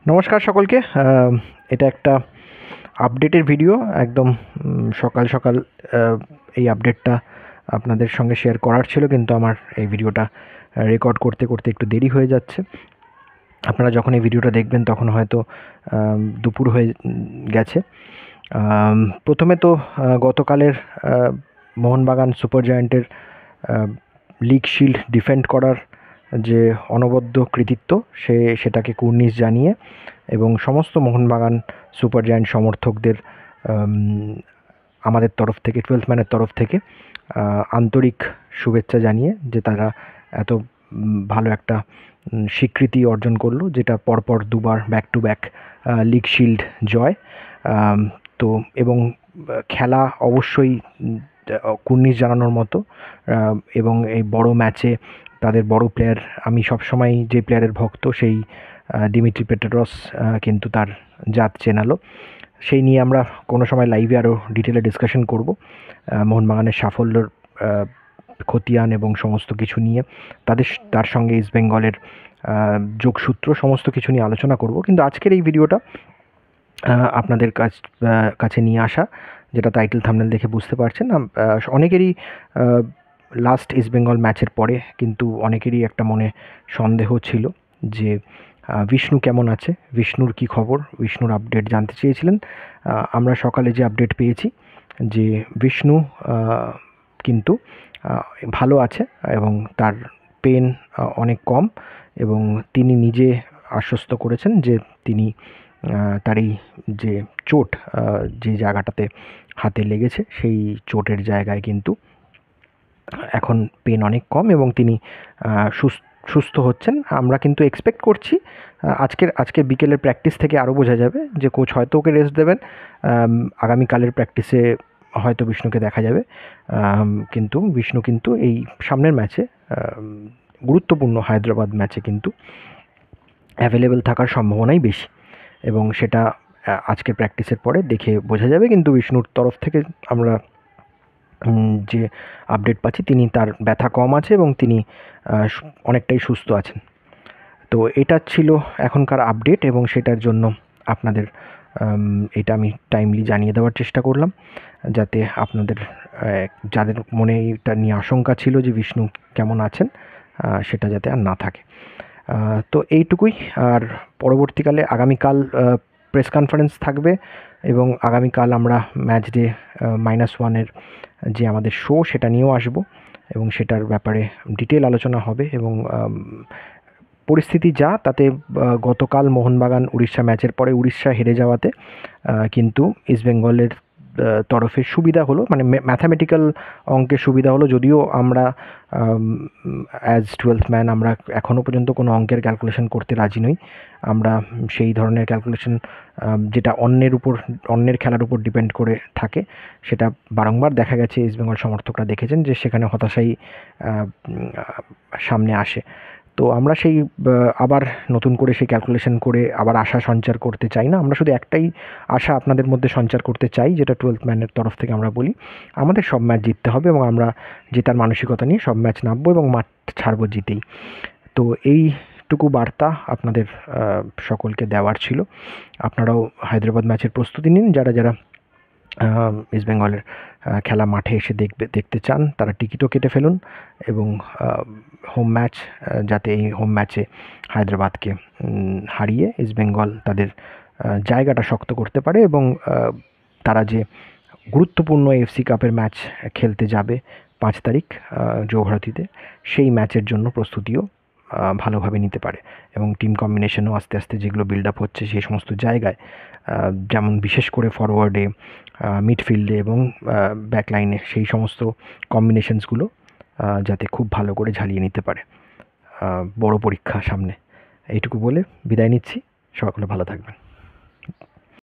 নমস্কার সকলকে। এটা একটা আপডেটের ভিডিও। একদম সকাল সকাল এই আপডেটটা আপনাদের সঙ্গে শেয়ার করার ছিল, কিন্তু আমার এই ভিডিওটা রেকর্ড করতে করতে একটু দেরি হয়ে যাচ্ছে। আপনারা যখন এই ভিডিওটা দেখবেন তখন হয়তো দুপুর হয়ে গেছে। প্রথমে তো গতকালের মোহনবাগান সুপার জায়ান্টের লিগ শিল্ড ডিফেন্ড করার যে অনবদ্য কৃতিত্ব সেটাকে কুর্নিশ জানিয়ে এবং সমস্ত মোহনবাগান সুপার জায়ান্ট সমর্থকদের আমাদের তরফ থেকে 12th ম্যানের তরফ থেকে আন্তরিক শুভেচ্ছা জানিয়ে যে তারা এত ভালো একটা স্বীকৃতি অর্জন করলো, যেটা পরপর দুবার back to back league shield জয়। তো এবং খেলা অবশ্যই কুর্নিশ জানানোর মতো, এবং এই বড় ম্যাচে তাদের বড় প্লেয়ার, আমি সবসময় যে প্লেয়ারের ভক্ত সেই দিমিত্রি পেট্রাডস কিন্তু তার জাত চেনালো। সেই নিয়ে আমরা কোনো সময় লাইভে আরও ডিটেলে ডিসকাশন করব, মোহনবাগানের সাফল্যর খতিয়ান এবং সমস্ত কিছু নিয়ে তার সঙ্গে ইস্ট বেঙ্গলের যোগসূত্র সমস্ত কিছু নিয়ে আলোচনা করব। কিন্তু আজকের এই ভিডিওটা আপনাদের কাছে নিয়ে আসা, যেটা টাইটেল থাম্বনেল দেখে বুঝতে পারছেন, অনেকেরই লাস্ট ইস্ট বেঙ্গল ম্যাচের পরে কিন্তু অনেকেরই একটা মনে সন্দেহ ছিল যে বিষ্ণু কেমন আছে, বিষ্ণুর কি খবর, বিষ্ণুর আপডেট জানতে চেয়েছিলেন। আমরা সকালে যে আপডেট পেয়েছি যে বিষ্ণু কিন্তু ভালো আছে এবং তার পেন অনেক কম, এবং তিনি নিজে আশ্বস্ত করেছেন যে তিনি তার এই যে চোট, যে জায়গাটাতে হাতে লেগেছে সেই চোটের জায়গায় কিন্তু এখন পেন অনেক কম এবং তিনি সুস্থ হচ্ছেন। আমরা কিন্তু এক্সপেক্ট করছি আজকের বিকেলের প্র্যাকটিস থেকে আরও বোঝা যাবে যে কোচ হয়তো ওকে রেস্ট দেবেন। আগামীকালের প্র্যাকটিসে হয়তো বিষ্ণুকে দেখা যাবে, কিন্তু বিষ্ণু কিন্তু এই সামনের ম্যাচে, গুরুত্বপূর্ণ হায়দ্রাবাদ ম্যাচে কিন্তু অ্যাভেলেবেল থাকার সম্ভাবনাই বেশি, এবং সেটা আজকের প্র্যাকটিসের পরে দেখে বোঝা যাবে। কিন্তু বিষ্ণুর তরফ থেকে আমরা যে আপডেট পাচ্ছি, তার ব্যথা কম আছে এবং তিনি অনেকটাই সুস্থ আছেন। তো এটা ছিল এখনকার আপডেট, এবং সেটার জন্য আপনাদের এটা আমি টাইমলি জানিয়ে দেওয়ার চেষ্টা করলাম, যাতে আপনাদের যাদের মনে এটা নিয়ে আশঙ্কা ছিল যে বিষ্ণু কেমন আছেন সেটা যাতে আর না থাকে। তো এইটুকুই। আর পরবর্তীকালে আগামীকাল প্রেস কনফারেন্স থাকবে, এবং আগামীকাল আমরা ম্যাচ ডে -1-এর যে আমাদের শো সেটা নিয়েও আসবো, এবং সেটার ব্যাপারে ডিটেল আলোচনা হবে। এবং পরিস্থিতি যা তাতে গতকাল মোহনবাগান উড়িষ্যা ম্যাচের পরে উড়িষ্যা হেরে যাওয়াতে কিন্তু ইস্টবেঙ্গলের তরফে সুবিধা হলো, মানে ম্যাথামেটিক্যাল অঙ্কের সুবিধা হলো। যদিও আমরা অ্যাজ 12th ম্যান আমরা এখনও পর্যন্ত কোনো অঙ্কের ক্যালকুলেশন করতে রাজি নই। আমরা সেই ধরনের ক্যালকুলেশন যেটা অন্যের খেলার উপর ডিপেন্ড করে থাকে, সেটা বারংবার দেখা গেছে, ইস্টবেঙ্গল সমর্থকরা দেখেছেন যে সেখানে হতাশাই সামনে আসে। তো আমরা সেই আবার নতুন করে সেই ক্যালকুলেশন করে আবার আশা সঞ্চার করতে চাই না। আমরা শুধু একটাই আশা আপনাদের মধ্যে সঞ্চার করতে চাই, যেটা 12th ম্যানের তরফ থেকে আমরা বলি, আমাদের সব ম্যাচ জিততে হবে এবং আমরা জেতার মানসিকতা নিয়ে সব ম্যাচ নামবো এবং মাঠ ছাড়বো জিতেই। তো এইটুকু বার্তা আপনাদের সকলকে দেওয়ার ছিল। আপনারাও হায়দ্রাবাদ ম্যাচের প্রস্তুতি নিন। যারা যারা ইস্টবেঙ্গলের খেলা মাঠে এসে দেখতে চান তারা টিকিটও কেটে ফেলুন, এবং হোম ম্যাচ, যাতে এই হোম ম্যাচে হায়দ্রাবাদকে হারিয়ে ইস্টবেঙ্গল তাদের জায়গাটা শক্ত করতে পারে, এবং তারা যে গুরুত্বপূর্ণ এফসি কাপের ম্যাচ খেলতে যাবে 5 তারিখ জৌহরাতিতে, সেই ম্যাচের জন্য প্রস্তুতিও ভালোভাবে নিতে পারে। এবং টিম কম্বিনেশনও আস্তে আস্তে যেগুলো বিল্ড আপ হচ্ছে সেই সমস্ত জায়গায়, যেমন বিশেষ করে ফরওয়ার্ডে, মিডফিল্ডে এবং ব্যাকলাইনে, সেই সমস্ত কম্বিনেশনসগুলো যাতে খুব ভালো করে ঝালিয়ে নিতে পারে। বড় পরীক্ষা সামনে। এইটুকু বলে বিদায় নিচ্ছি। সকলে ভালো থাকবেন।